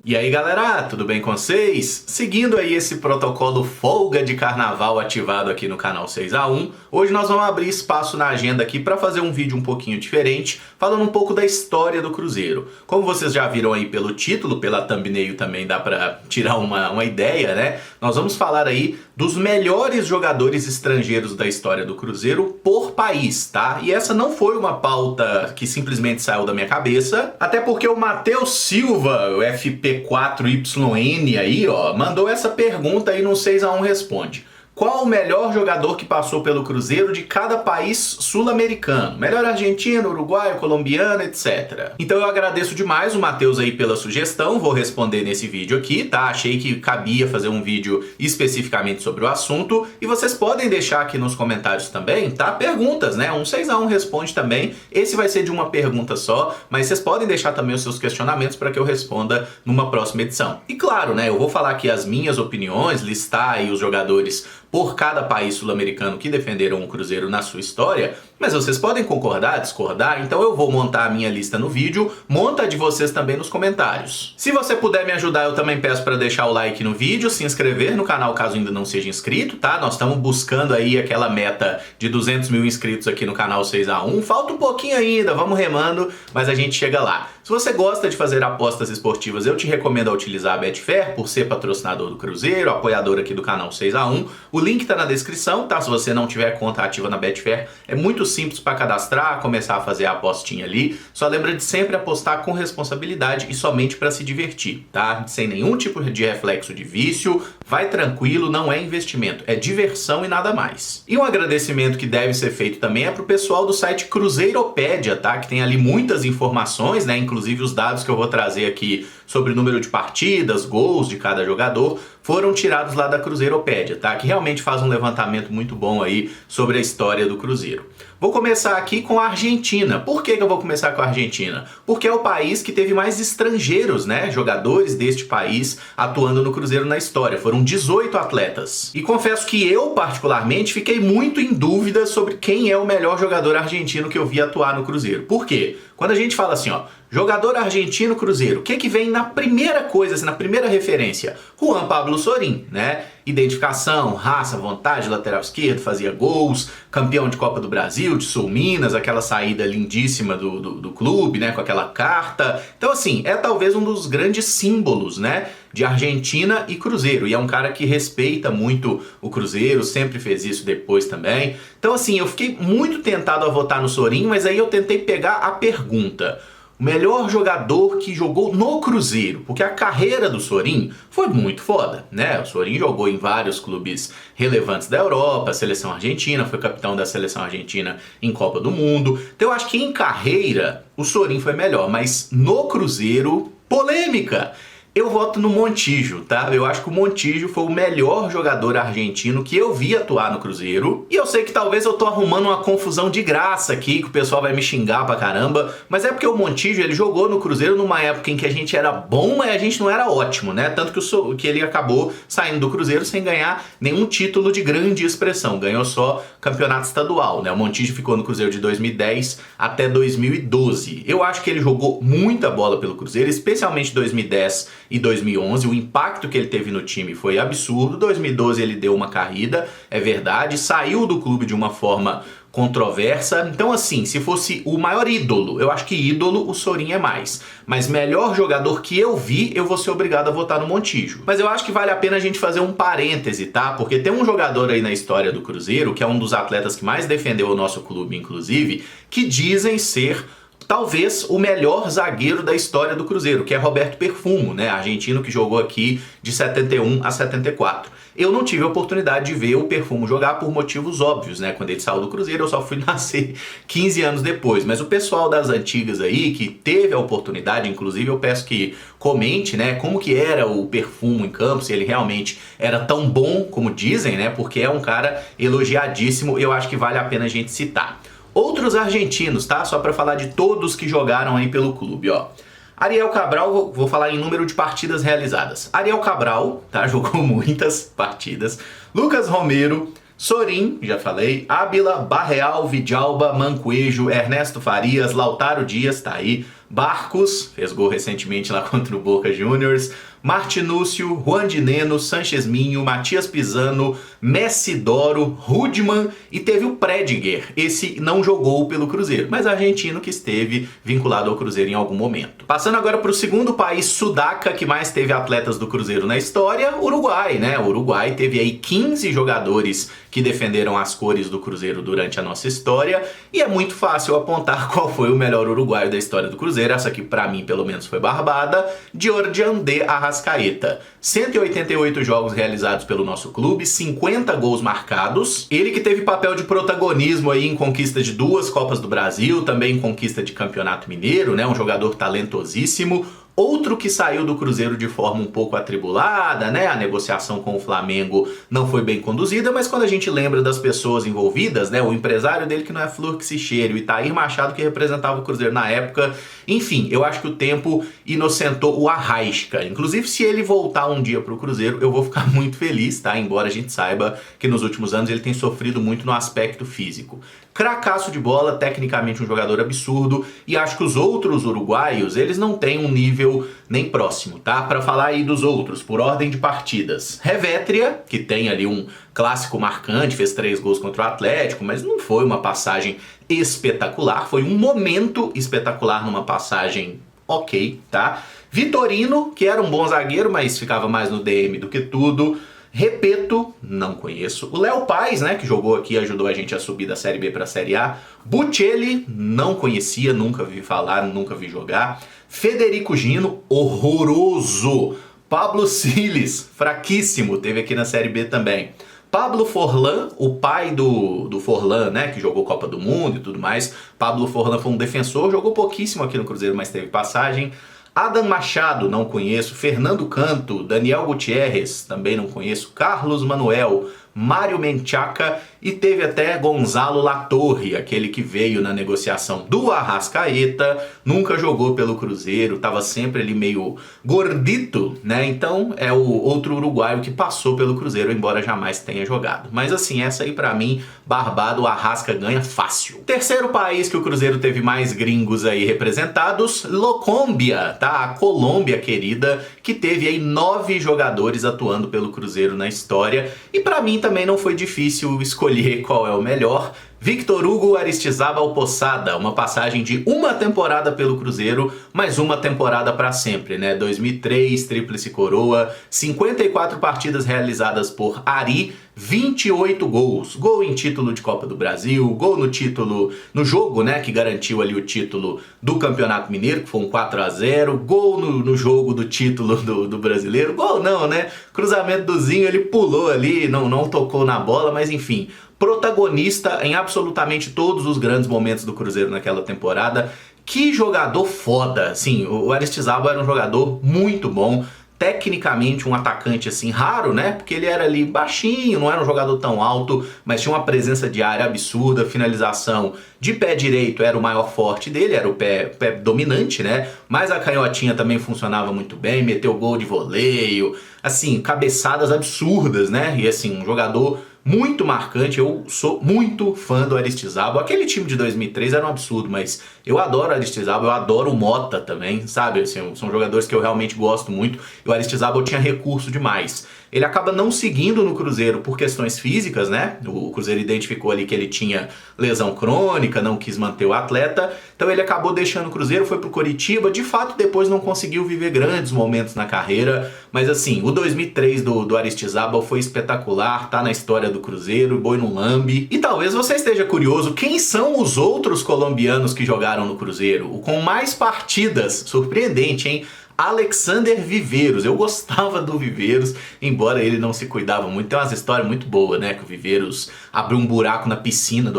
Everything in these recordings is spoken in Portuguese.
E aí galera, tudo bem com vocês? Seguindo aí esse protocolo folga de carnaval ativado aqui no canal 6x1, hoje nós vamos abrir espaço na agenda aqui para fazer um vídeo um pouquinho diferente, falando um pouco da história do Cruzeiro. Como vocês já viram aí pelo título, pela thumbnail também dá para tirar uma ideia, né? Nós vamos falar aí dos melhores jogadores estrangeiros da história do Cruzeiro por país, tá? E essa não foi uma pauta que simplesmente saiu da minha cabeça, até porque o Matheus Silva, o FP4YN aí, ó, mandou essa pergunta aí no 6x1 Responde. Qual o melhor jogador que passou pelo Cruzeiro de cada país sul-americano? Melhor argentino, uruguaio, colombiano, etc. Então eu agradeço demais o Matheus aí pela sugestão, vou responder nesse vídeo aqui, tá? Achei que cabia fazer um vídeo especificamente sobre o assunto e vocês podem deixar aqui nos comentários também, tá? Perguntas, né? Um 6x1 Responde também. Esse vai ser de uma pergunta só, mas vocês podem deixar também os seus questionamentos para que eu responda numa próxima edição. E claro, né? Eu vou falar aqui as minhas opiniões, listar aí os jogadores por cada país sul-americano que defenderam o Cruzeiro na sua história, mas vocês podem concordar, discordar, então eu vou montar a minha lista no vídeo, monta a de vocês também nos comentários. Se você puder me ajudar, eu também peço para deixar o like no vídeo, se inscrever no canal caso ainda não seja inscrito, tá? Nós estamos buscando aí aquela meta de 200 mil inscritos aqui no canal 6x1, falta um pouquinho ainda, vamos remando, mas a gente chega lá. Se você gosta de fazer apostas esportivas, eu te recomendo a utilizar a Betfair, por ser patrocinador do Cruzeiro, apoiador aqui do canal 6x1. O link tá na descrição, tá? Se você não tiver conta ativa na Betfair, é muito simples para cadastrar, começar a fazer a apostinha ali. Só lembra de sempre apostar com responsabilidade e somente para se divertir, tá? Sem nenhum tipo de reflexo de vício, vai tranquilo, não é investimento, é diversão e nada mais. E um agradecimento que deve ser feito também é pro pessoal do site Cruzeiropédia, tá? Que tem ali muitas informações, né? Inclusive os dados que eu vou trazer aqui sobre o número de partidas, gols de cada jogador, foram tirados lá da Cruzeiropédia, tá? Que realmente faz um levantamento muito bom aí sobre a história do Cruzeiro. Vou começar aqui com a Argentina. Por que eu vou começar com a Argentina? Porque é o país que teve mais estrangeiros, né? Jogadores deste país atuando no Cruzeiro na história. Foram 18 atletas. E confesso que eu, particularmente, fiquei muito em dúvida sobre quem é o melhor jogador argentino que eu vi atuar no Cruzeiro. Por quê? Quando a gente fala assim, ó, jogador argentino Cruzeiro, o que vem na primeira coisa, assim, na primeira referência? Juan Pablo Sorín, né? Identificação, raça, vontade, lateral esquerdo, fazia gols, campeão de Copa do Brasil, de Sul Minas, aquela saída lindíssima do clube, né? Com aquela carta. Então, assim, é talvez um dos grandes símbolos, né? De Argentina e Cruzeiro. E é um cara que respeita muito o Cruzeiro, sempre fez isso depois também. Então, assim, eu fiquei muito tentado a votar no Sorín, mas aí eu tentei pegar a pergunta. O melhor jogador que jogou no Cruzeiro, porque a carreira do Sorín foi muito foda, né? O Sorín jogou em vários clubes relevantes da Europa, a seleção argentina, foi capitão da seleção argentina em Copa do Mundo. Então eu acho que em carreira o Sorín foi melhor, mas no Cruzeiro, polêmica! Eu voto no Montijo, tá? Eu acho que o Montijo foi o melhor jogador argentino que eu vi atuar no Cruzeiro. E eu sei que talvez eu tô arrumando uma confusão de graça aqui, que o pessoal vai me xingar pra caramba, mas é porque o Montijo, ele jogou no Cruzeiro numa época em que a gente era bom, mas a gente não era ótimo, né? Tanto que ele acabou saindo do Cruzeiro sem ganhar nenhum título de grande expressão, ganhou só campeonato estadual, né? O Montijo ficou no Cruzeiro de 2010 até 2012. Eu acho que ele jogou muita bola pelo Cruzeiro, especialmente 2010 e 2011, o impacto que ele teve no time foi absurdo. 2012 ele deu uma caída, é verdade, saiu do clube de uma forma controversa. Então, assim, se fosse o maior ídolo, eu acho que ídolo o Sorín é mais. Mas melhor jogador que eu vi, eu vou ser obrigado a votar no Montijo. Mas eu acho que vale a pena a gente fazer um parêntese, tá? Porque tem um jogador aí na história do Cruzeiro, que é um dos atletas que mais defendeu o nosso clube, inclusive, que dizem ser talvez o melhor zagueiro da história do Cruzeiro, que é Roberto Perfumo, né? Argentino que jogou aqui de 71 a 74. Eu não tive a oportunidade de ver o Perfumo jogar por motivos óbvios, né? Quando ele saiu do Cruzeiro, eu só fui nascer 15 anos depois. Mas o pessoal das antigas aí, que teve a oportunidade, inclusive eu peço que comente, né? Como que era o Perfumo em campo, se ele realmente era tão bom como dizem, né? Porque é um cara elogiadíssimo e eu acho que vale a pena a gente citar. Outros argentinos, tá? Só para falar de todos que jogaram aí pelo clube, ó. Ariel Cabral, vou falar em número de partidas realizadas. Ariel Cabral, tá? Jogou muitas partidas. Lucas Romero, Sorin, já falei, Ábila, Barreal, Vidalba, Mancoejo, Ernesto Farias, Lautaro Dias, tá aí, Barcos, fez gol recentemente lá contra o Boca Juniors, Martinúcio, Juan de Neno, Sanchez Minho, Matias Pisano, Messidoro, Rudman e teve o Prediger. Esse não jogou pelo Cruzeiro, mas argentino que esteve vinculado ao Cruzeiro em algum momento. Passando agora para o segundo país sudaca que mais teve atletas do Cruzeiro na história, Uruguai, né? O Uruguai teve aí 15 jogadores que defenderam as cores do Cruzeiro durante a nossa história, e é muito fácil apontar qual foi o melhor uruguaio da história do Cruzeiro. Essa aqui para mim pelo menos foi barbada, Giorgian de Arrascaeta. 188 jogos realizados pelo nosso clube, 50 gols marcados. Ele que teve papel de protagonismo aí em conquista de 2 Copas do Brasil, também em conquista de Campeonato Mineiro, né? Um jogador talentosíssimo. Outro que saiu do Cruzeiro de forma um pouco atribulada, né? A negociação com o Flamengo não foi bem conduzida, mas quando a gente lembra das pessoas envolvidas, né? O empresário dele que não é flor que se cheire, o Itair Machado que representava o Cruzeiro na época. Enfim, eu acho que o tempo inocentou o Arrasca. Inclusive, se ele voltar um dia pro Cruzeiro, eu vou ficar muito feliz, tá? Embora a gente saiba que nos últimos anos ele tem sofrido muito no aspecto físico. Cracaço de bola, tecnicamente um jogador absurdo, e acho que os outros uruguaios, eles não têm um nível nem próximo, tá? Para falar aí dos outros, por ordem de partidas. Revétria, que tem ali um clássico marcante, fez 3 gols contra o Atlético, mas não foi uma passagem espetacular, foi um momento espetacular numa passagem ok, tá? Vitorino, que era um bom zagueiro, mas ficava mais no DM do que tudo. Repeto, não conheço. O Léo Paz, né, que jogou aqui e ajudou a gente a subir da Série B para a Série A. Buccelli, não conhecia, nunca vi falar, nunca vi jogar. Federico Gino, horroroso. Pablo Siles, fraquíssimo, teve aqui na Série B também. Pablo Forlan, o pai do Forlan, né, que jogou Copa do Mundo e tudo mais. Pablo Forlan foi um defensor, jogou pouquíssimo aqui no Cruzeiro, mas teve passagem. Adam Machado, não conheço. Fernando Canto, Daniel Gutierrez, também não conheço. Carlos Manuel, Mário Menchaca e teve até Gonzalo Latorre, aquele que veio na negociação do Arrascaeta, nunca jogou pelo Cruzeiro, estava sempre ali meio gordito, né? Então é o outro uruguaio que passou pelo Cruzeiro, embora jamais tenha jogado. Mas assim, essa aí pra mim, barbado, o Arrasca ganha fácil. Terceiro país que o Cruzeiro teve mais gringos aí representados, Locómbia, tá? A Colômbia querida, que teve aí 9 jogadores atuando pelo Cruzeiro na história, e pra mim também não foi difícil escolher qual é o melhor. Victor Hugo Aristizábal Poçada, uma passagem de uma temporada pelo Cruzeiro, mais uma temporada para sempre, né? 2003, tríplice coroa, 54 partidas realizadas por Ari, 28 gols. Gol em título de Copa do Brasil, gol no título, no jogo, né, que garantiu ali o título do Campeonato Mineiro, que foi um 4-0, gol no jogo do título do Brasileiro, gol não, né? Cruzamento do Zinho, ele pulou ali, não tocou na bola, mas enfim, protagonista em absolutamente todos os grandes momentos do Cruzeiro naquela temporada. Que jogador foda! Assim, o Aristizábal era um jogador muito bom, tecnicamente um atacante assim raro, né? Porque ele era ali baixinho, não era um jogador tão alto, mas tinha uma presença de área absurda, finalização de pé direito era o maior forte dele, era o pé dominante, né? Mas a canhotinha também funcionava muito bem, meteu gol de voleio, assim, cabeçadas absurdas, né? E assim, um jogador muito marcante. Eu sou muito fã do Aristizábal. Aquele time de 2003 era um absurdo, mas eu adoro o Aristizábal, eu adoro o Mota também, sabe? Assim, são jogadores que eu realmente gosto muito. E o Aristizábal tinha recurso demais. Ele acaba não seguindo no Cruzeiro por questões físicas, né? O Cruzeiro identificou ali que ele tinha lesão crônica, não quis manter o atleta, então ele acabou deixando o Cruzeiro, foi pro Coritiba. De fato, depois não conseguiu viver grandes momentos na carreira, mas assim, o 2003 do Aristizábal foi espetacular, tá na história do Cruzeiro, boi no lambe. E talvez você esteja curioso, quem são os outros colombianos que jogaram no Cruzeiro? O com mais partidas, surpreendente, hein? Alexander Viveiros. Eu gostava do Viveiros, embora ele não se cuidava muito. Tem umas histórias muito boas, né? Que o Viveiros abriu um buraco na piscina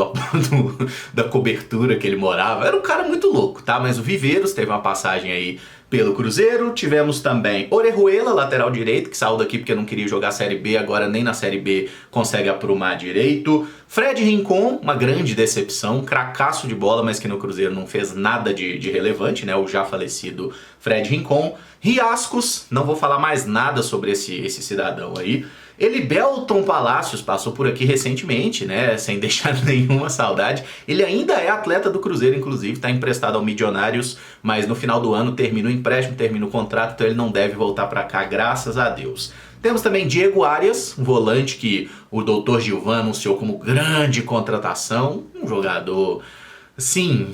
da cobertura que ele morava. Era um cara muito louco, tá? Mas o Viveiros teve uma passagem aí pelo Cruzeiro. Tivemos também Orejuela, lateral direito, que saiu daqui porque não queria jogar Série B, agora nem na Série B consegue aprumar direito. Fred Rincon, uma grande decepção, cracaço de bola, mas que no Cruzeiro não fez nada de relevante, né? O já falecido Fred Rincon. Riascos, não vou falar mais nada sobre esse cidadão aí. Belton Palacios passou por aqui recentemente, né, sem deixar nenhuma saudade. Ele ainda é atleta do Cruzeiro, inclusive, está emprestado ao Milionários, mas no final do ano termina o empréstimo, termina o contrato, então ele não deve voltar para cá, graças a Deus. Temos também Diego Arias, um volante que o Dr. Gilvan anunciou como grande contratação, um jogador, sim,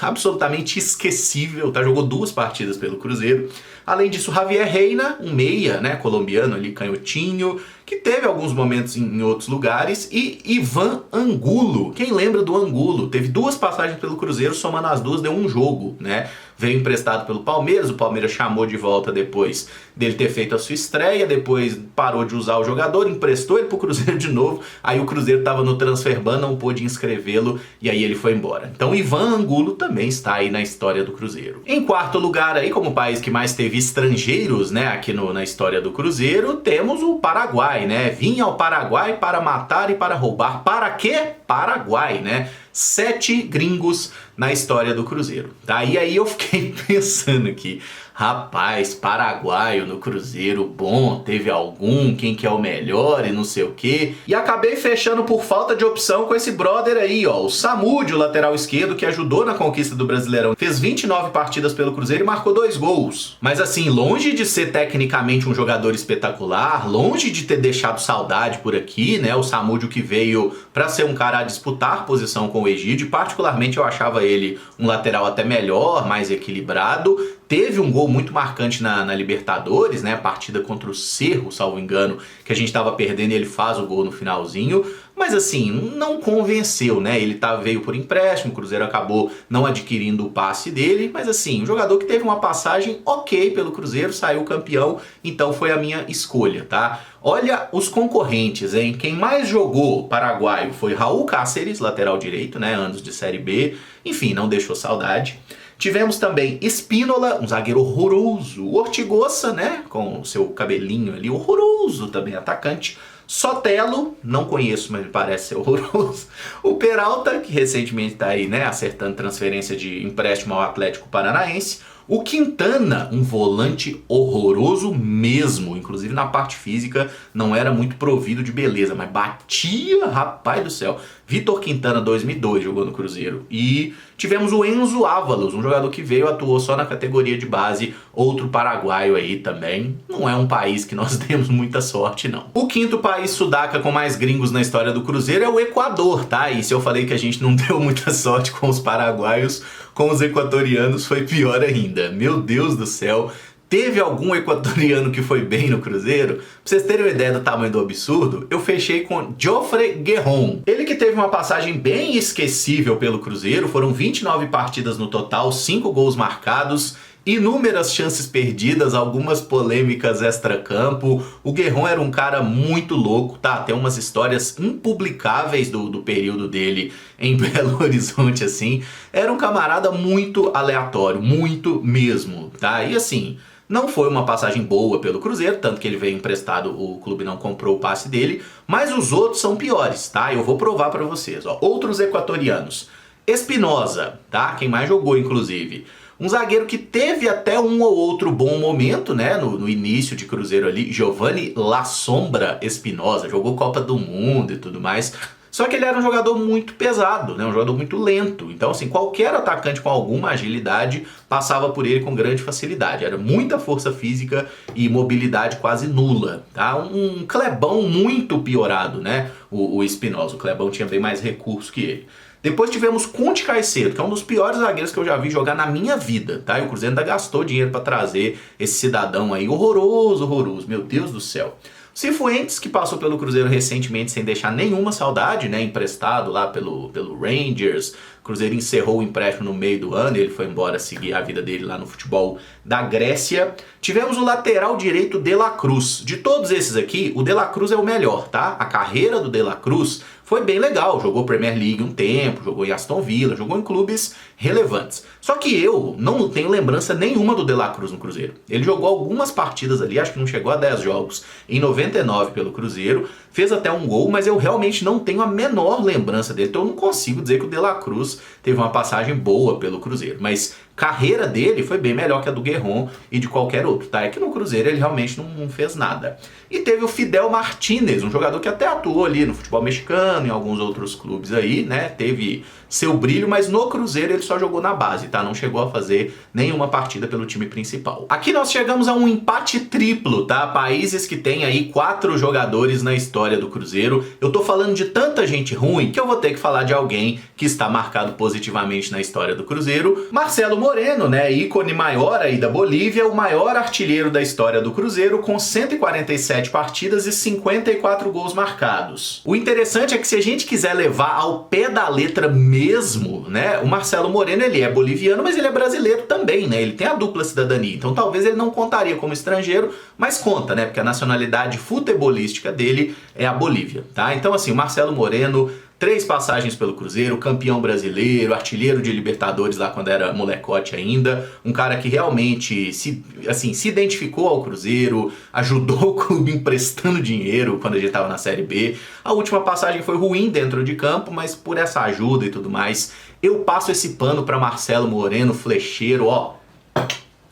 absolutamente esquecível, tá? Jogou 2 partidas pelo Cruzeiro. Além disso, Javier Reina, um meia, né, colombiano ali, canhotinho, que teve alguns momentos em outros lugares, e Ivan Angulo. Quem lembra do Angulo? Teve 2 passagens pelo Cruzeiro, somando as 2 deu um jogo, né? Veio emprestado pelo Palmeiras, o Palmeiras chamou de volta depois dele ter feito a sua estreia, depois parou de usar o jogador, emprestou ele pro Cruzeiro de novo, aí o Cruzeiro estava no transferban, não pôde inscrevê-lo, e aí ele foi embora. Então Ivan Angulo também está aí na história do Cruzeiro. Em quarto lugar aí, como o país que mais teve estrangeiros, né, aqui na história do Cruzeiro, temos o Paraguai, né? Vinha ao Paraguai para matar e para roubar. Para quê? Paraguai, né? 7 gringos na história do Cruzeiro, tá? E aí eu fiquei pensando aqui, rapaz, paraguaio no Cruzeiro, bom, teve algum, quem que é o melhor e não sei o quê. E acabei fechando por falta de opção com esse brother aí, ó, o Samúdio, lateral esquerdo, que ajudou na conquista do Brasileirão. Fez 29 partidas pelo Cruzeiro e marcou 2 gols. Mas assim, longe de ser tecnicamente um jogador espetacular, longe de ter deixado saudade por aqui, né, o Samúdio que veio pra ser um cara a disputar posição com o Egídio, particularmente eu achava ele um lateral até melhor, mais equilibrado. Teve um gol muito marcante na Libertadores, né? Partida contra o Cerro, salvo engano, que a gente estava perdendo e ele faz o gol no finalzinho. Mas assim, não convenceu, né? Ele veio por empréstimo, o Cruzeiro acabou não adquirindo o passe dele. Mas assim, um jogador que teve uma passagem ok pelo Cruzeiro, saiu campeão, então foi a minha escolha, tá? Olha os concorrentes, hein? Quem mais jogou paraguaio foi Raul Cáceres, lateral direito, né? Anos de Série B. Enfim, não deixou saudade. Tivemos também Espínola, um zagueiro horroroso. O Ortigosa, né, com o seu cabelinho ali, horroroso também, atacante. Sotelo, não conheço, mas me parece ser horroroso. O Peralta, que recentemente está aí, né, acertando transferência de empréstimo ao Atlético Paranaense. O Quintana, um volante horroroso mesmo, inclusive na parte física não era muito provido de beleza, mas batia, rapaz do céu. Vitor Quintana, 2002, jogou no Cruzeiro. E tivemos o Enzo Ávalos, um jogador que veio, atuou só na categoria de base, outro paraguaio aí também. Não é um país que nós temos muita sorte, não. O quinto país sudaca com mais gringos na história do Cruzeiro é o Equador, tá? E se eu falei que a gente não deu muita sorte com os paraguaios, com os equatorianos foi pior ainda. Meu Deus do céu. Teve algum equatoriano que foi bem no Cruzeiro? Pra vocês terem uma ideia do tamanho do absurdo, eu fechei com Jofre Guerron. Ele que teve uma passagem bem esquecível pelo Cruzeiro, foram 29 partidas no total, 5 gols marcados, inúmeras chances perdidas, algumas polêmicas extracampo. O Guerron era um cara muito louco, tá? Tem umas histórias impublicáveis do período dele em Belo Horizonte, assim. Era um camarada muito aleatório, muito mesmo, tá? E assim, não foi uma passagem boa pelo Cruzeiro, tanto que ele veio emprestado, o clube não comprou o passe dele, mas os outros são piores, tá? Eu vou provar pra vocês, ó. Outros equatorianos. Espinosa, tá? Quem mais jogou, inclusive. Um zagueiro que teve até um ou outro bom momento, né, no início de Cruzeiro ali, Giovanni La Sombra Espinosa, jogou Copa do Mundo e tudo mais. Só que ele era um jogador muito pesado, né, um jogador muito lento. Então, assim, qualquer atacante com alguma agilidade passava por ele com grande facilidade. Era muita força física e mobilidade quase nula, tá? Um Clebão muito piorado, né, o Espinosa. O Clebão tinha bem mais recurso que ele. Depois tivemos Conte Caicedo, que é um dos piores zagueiros que eu já vi jogar na minha vida, tá? E o Cruzeiro ainda gastou dinheiro para trazer esse cidadão aí horroroso, horroroso, meu Deus do céu. Cifuentes, que passou pelo Cruzeiro recentemente sem deixar nenhuma saudade, né? Emprestado lá pelo Rangers. O Cruzeiro encerrou o empréstimo no meio do ano e ele foi embora seguir a vida dele lá no futebol da Grécia. Tivemos o lateral direito De La Cruz. De todos esses aqui, o De La Cruz é o melhor, tá? A carreira do De La Cruz foi bem legal, jogou Premier League um tempo, jogou em Aston Villa, jogou em clubes relevantes. Só que eu não tenho lembrança nenhuma do De La Cruz no Cruzeiro. Ele jogou algumas partidas ali, acho que não chegou a 10 jogos, em 99 pelo Cruzeiro, fez até um gol, mas eu realmente não tenho a menor lembrança dele, então eu não consigo dizer que o De La Cruz teve uma passagem boa pelo Cruzeiro. Mas carreira dele foi bem melhor que a do Guerron e de qualquer outro, tá? É que no Cruzeiro ele realmente não fez nada. E teve o Fidel Martínez, um jogador que até atuou ali no futebol mexicano, em alguns outros clubes aí, né? Teve seu brilho, mas no Cruzeiro ele só jogou na base, tá? Não chegou a fazer nenhuma partida pelo time principal. Aqui nós chegamos a um empate triplo, tá? Países que têm aí 4 jogadores na história do Cruzeiro. Eu tô falando de tanta gente ruim que eu vou ter que falar de alguém que está marcado positivamente na história do Cruzeiro. Marcelo Moreno, né? Ícone maior aí da Bolívia, o maior artilheiro da história do Cruzeiro, com 147 partidas e 54 gols marcados. O interessante é que se a gente quiser levar ao pé da letra mesmo, né? O Marcelo Moreno, ele é boliviano, mas ele é brasileiro também, né? Ele tem a dupla cidadania, então talvez ele não contaria como estrangeiro, mas conta, né? Porque a nacionalidade futebolística dele é a Bolívia, tá? Então assim, o Marcelo Moreno, 3 passagens pelo Cruzeiro, campeão brasileiro, artilheiro de Libertadores lá quando era molecote ainda, um cara que realmente se identificou ao Cruzeiro, ajudou o clube emprestando dinheiro quando a gente estava na Série B. A última passagem foi ruim dentro de campo, mas por essa ajuda e tudo mais, eu passo esse pano para Marcelo Moreno, flecheiro, ó.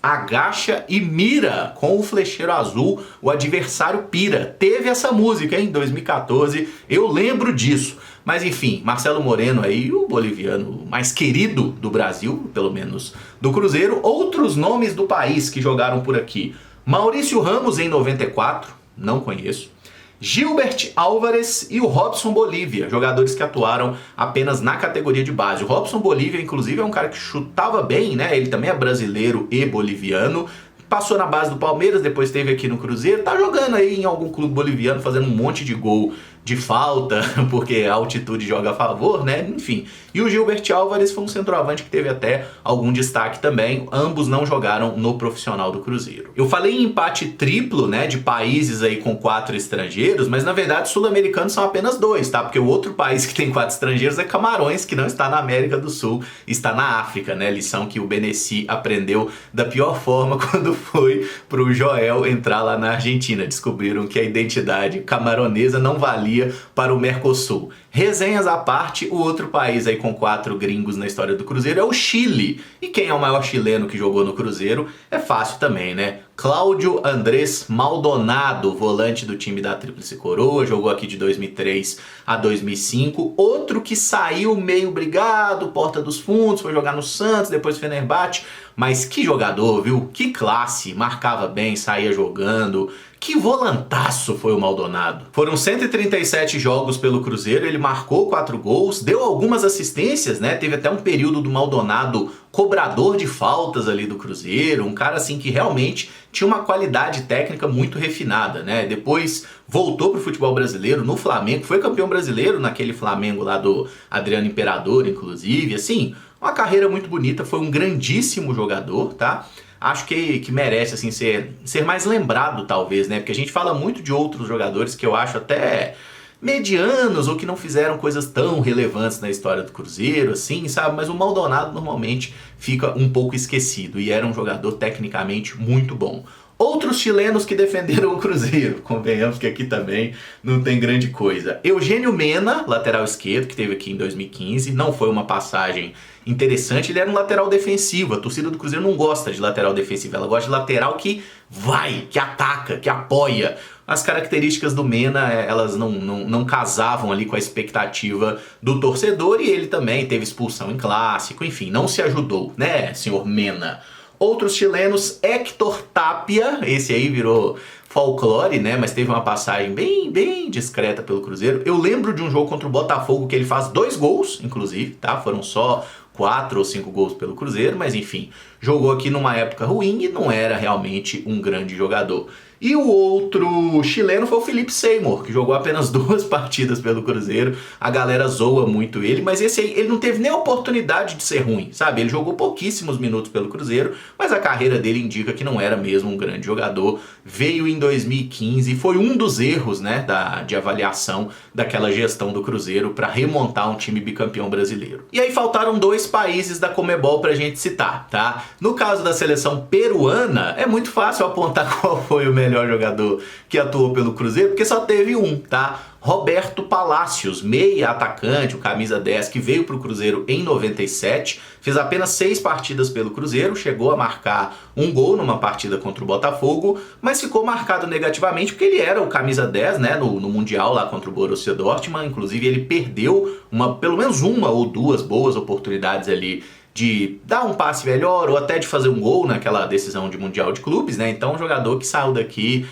Agacha e mira com o flecheiro azul, o adversário pira. Teve essa música em 2014, eu lembro disso. Mas enfim, Marcelo Moreno aí, o boliviano mais querido do Brasil, pelo menos do Cruzeiro. Outros nomes do país que jogaram por aqui: Maurício Ramos em 94, não conheço. Gilbert Álvares e o Robson Bolívia, jogadores que atuaram apenas na categoria de base. O Robson Bolívia, inclusive, é um cara que chutava bem, né? Ele também é brasileiro e boliviano. Passou na base do Palmeiras, depois esteve aqui no Cruzeiro. Tá jogando aí em algum clube boliviano, fazendo um monte de gol de falta, porque a altitude joga a favor, né? Enfim. E o Gilbert Álvares foi um centroavante que teve até algum destaque também. Ambos não jogaram no profissional do Cruzeiro. Eu falei em empate triplo, né? De países aí com 4 estrangeiros, mas na verdade sul-americanos são apenas 2, tá? Porque o outro país que tem 4 estrangeiros é Camarões, que não está na América do Sul, está na África, né? Lição que o Benessi aprendeu da pior forma quando foi pro Joel entrar lá na Argentina. Descobriram que a identidade camaronesa não valia para o Mercosul. Resenhas à parte, o outro país aí com 4 gringos na história do Cruzeiro é o Chile. E quem é o maior chileno que jogou no Cruzeiro? É fácil também, né? Cláudio Andrés Maldonado, volante do time da Tríplice Coroa, jogou aqui de 2003 a 2005. Outro que saiu meio brigado, porta dos fundos, foi jogar no Santos, depois Fenerbahçe. Mas que jogador, viu? Que classe, marcava bem, saía jogando. Que volantaço foi o Maldonado. Foram 137 jogos pelo Cruzeiro, ele marcou 4 gols, deu algumas assistências, né? Teve até um período do Maldonado cobrador de faltas ali do Cruzeiro, um cara assim que realmente tinha uma qualidade técnica muito refinada, né? Depois voltou pro futebol brasileiro no Flamengo, foi campeão brasileiro naquele Flamengo lá do Adriano Imperador, inclusive, assim, uma carreira muito bonita, foi um grandíssimo jogador, tá? Acho que merece assim ser mais lembrado, talvez, né? Porque a gente fala muito de outros jogadores que eu acho até medianos ou que não fizeram coisas tão relevantes na história do Cruzeiro, assim, sabe? Mas o Maldonado normalmente fica um pouco esquecido e era um jogador tecnicamente muito bom. Outros chilenos que defenderam o Cruzeiro, convenhamos que aqui também não tem grande coisa. Eugênio Mena, lateral esquerdo, que teve aqui em 2015, não foi uma passagem interessante, ele era um lateral defensivo. A torcida do Cruzeiro não gosta de lateral defensivo, ela gosta de lateral que vai, que ataca, que apoia. As características do Mena, elas não casavam ali com a expectativa do torcedor e ele também teve expulsão em clássico, enfim, não se ajudou, né, senhor Mena? Outros chilenos, Héctor Tapia, esse aí virou folclore, né? Mas teve uma passagem bem discreta pelo Cruzeiro. Eu lembro de um jogo contra o Botafogo que ele faz 2 gols, inclusive, tá? Foram só 4 ou 5 gols pelo Cruzeiro, mas enfim, jogou aqui numa época ruim e não era realmente um grande jogador. E o outro chileno foi o Felipe Seymour, que jogou apenas 2 partidas pelo Cruzeiro. A galera zoa muito ele, mas esse aí, ele não teve nem a oportunidade de ser ruim, sabe? Ele jogou pouquíssimos minutos pelo Cruzeiro, mas a carreira dele indica que não era mesmo um grande jogador. Veio em 2015 e foi um dos erros, né, de avaliação daquela gestão do Cruzeiro para remontar um time bicampeão brasileiro. E aí faltaram 2 países da Conmebol pra gente citar, tá? No caso da seleção peruana, é muito fácil apontar qual foi o melhor jogador que atuou pelo Cruzeiro, porque só teve um, tá? Roberto Palacios, meia atacante, o camisa 10, que veio para o Cruzeiro em 97, fez apenas 6 partidas pelo Cruzeiro, chegou a marcar um gol numa partida contra o Botafogo, mas ficou marcado negativamente porque ele era o camisa 10, né, no Mundial lá contra o Borussia Dortmund. Inclusive ele perdeu pelo menos uma ou duas boas oportunidades ali de dar um passe melhor ou até de fazer um gol naquela decisão de Mundial de Clubes, né? Então um jogador que saiu daqui,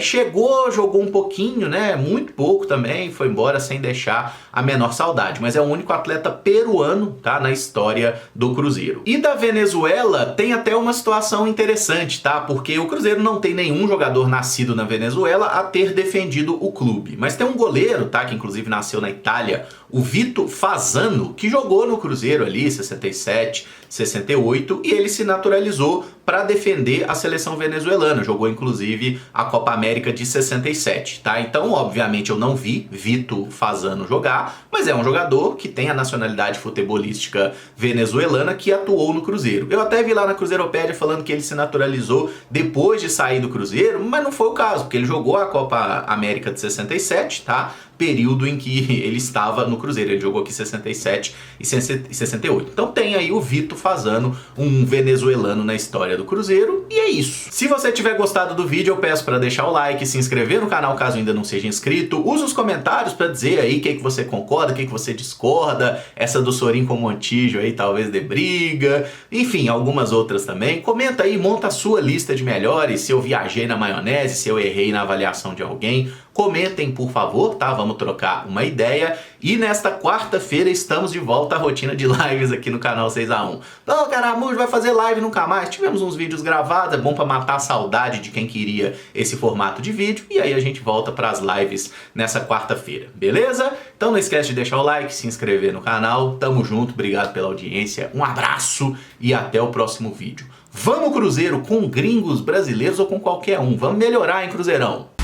chegou, jogou um pouquinho, né? Muito pouco também, foi embora sem deixar a menor saudade. Mas é o único atleta peruano, tá? Na história do Cruzeiro. E da Venezuela tem até uma situação interessante, tá? Porque o Cruzeiro não tem nenhum jogador nascido na Venezuela a ter defendido o clube. Mas tem um goleiro, tá? Que inclusive nasceu na Itália, o Vito Fasano, que jogou no Cruzeiro ali, 67, 68, e ele se naturalizou para defender a seleção venezuelana. Jogou inclusive a Copa América de 67, tá? Então, obviamente, eu não vi Vito Fasano jogar, mas é um jogador que tem a nacionalidade futebolística venezuelana que atuou no Cruzeiro. Eu até vi lá na Cruzeiropédia falando que ele se naturalizou depois de sair do Cruzeiro, mas não foi o caso, porque ele jogou a Copa América de 67, tá? Período em que ele estava no Cruzeiro. Ele jogou aqui 67 e 68. Então tem aí o Vito Fasano, um venezuelano na história do Cruzeiro, e é isso. Se você tiver gostado do vídeo, eu peço para deixar o like, se inscrever no canal caso ainda não seja inscrito, use os comentários para dizer aí o que você concorda, o que você discorda, essa do Sorin com Montijo aí talvez dê briga, enfim, algumas outras também. Comenta aí, monta a sua lista de melhores, se eu viajei na maionese, se eu errei na avaliação de alguém. Comentem, por favor, tá? Vamos trocar uma ideia. E nesta quarta-feira estamos de volta à rotina de lives aqui no canal 6x1. Não, Caramujo vai fazer live nunca mais. Tivemos uns vídeos gravados, é bom para matar a saudade de quem queria esse formato de vídeo. E aí a gente volta para as lives nessa quarta-feira, beleza? Então não esquece de deixar o like, se inscrever no canal. Tamo junto, obrigado pela audiência. Um abraço e até o próximo vídeo. Vamos Cruzeiro com gringos, brasileiros ou com qualquer um. Vamos melhorar, hein, Cruzeirão?